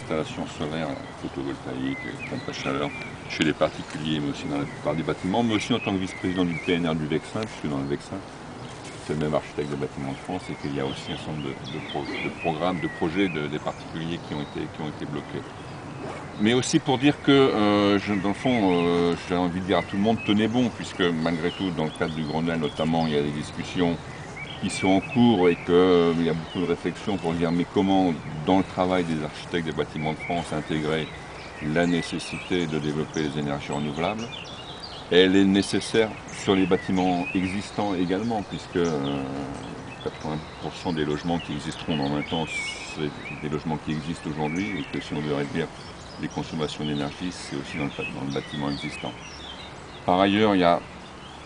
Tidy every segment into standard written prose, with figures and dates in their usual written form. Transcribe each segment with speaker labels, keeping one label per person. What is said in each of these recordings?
Speaker 1: installations solaires, photovoltaïques, pompes à chaleur, chez les particuliers, mais aussi dans la plupart des bâtiments, mais aussi en tant que vice-président du PNR du Vexin, puisque dans le Vexin, c'est le même architecte des bâtiments de France, et qu'il y a aussi un certain nombre de programmes, de projets des particuliers qui ont été bloqués. Mais aussi pour dire que, dans le fond, j'ai envie de dire à tout le monde, tenez bon, puisque malgré tout, dans le cadre du Grenelle notamment, il y a des discussions qui sont en cours et qu'il y a beaucoup de réflexions pour dire mais comment, dans le travail des architectes des bâtiments de France, intégrer la nécessité de développer les énergies renouvelables. Elle est nécessaire sur les bâtiments existants également, puisque 80% des logements qui existeront dans 20 ans, c'est des logements qui existent aujourd'hui, et que si on veut réduire les consommations d'énergie, c'est aussi dans le bâtiment existant. Par ailleurs, il y a,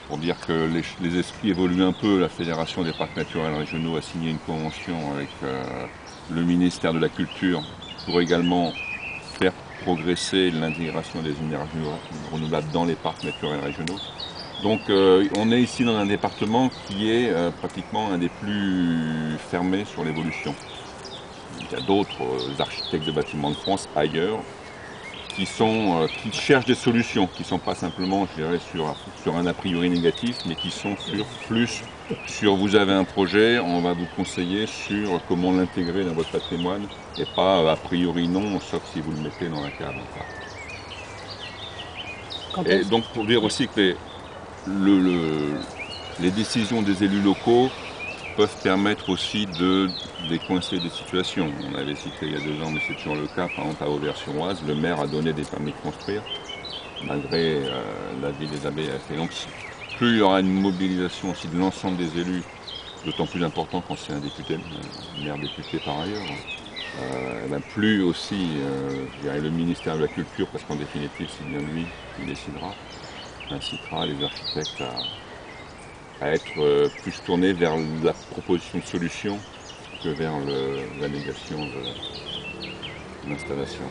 Speaker 1: pour dire que les esprits évoluent un peu, la Fédération des parcs naturels régionaux a signé une convention avec le ministère de la Culture pour également faire progresser l'intégration des énergies renouvelables dans les parcs naturels régionaux. Donc on est ici dans un département qui est pratiquement un des plus fermés sur l'évolution. Il y a d'autres architectes de bâtiments de France ailleurs qui cherchent des solutions, qui ne sont pas simplement, je dirais, sur un a priori négatif, mais qui sont sur vous avez un projet, on va vous conseiller sur comment l'intégrer dans votre patrimoine, et pas a priori non, sauf si vous le mettez dans la cave. Et donc pour dire aussi que les décisions des élus locaux peuvent permettre aussi de décoincer des situations. On avait cité il y a 2 ans, mais c'est toujours le cas, par exemple à Auvers-sur-Oise, le maire a donné des permis de construire, malgré l'avis des ABF. Et donc, plus il y aura une mobilisation aussi de l'ensemble des élus, d'autant plus important quand c'est un député, un maire député par ailleurs, plus aussi je dirais, le ministère de la Culture, parce qu'en définitive c'est bien lui qui décidera, incitera les architectes à être plus tournés vers la proposition de solution que vers la négation de l'installation.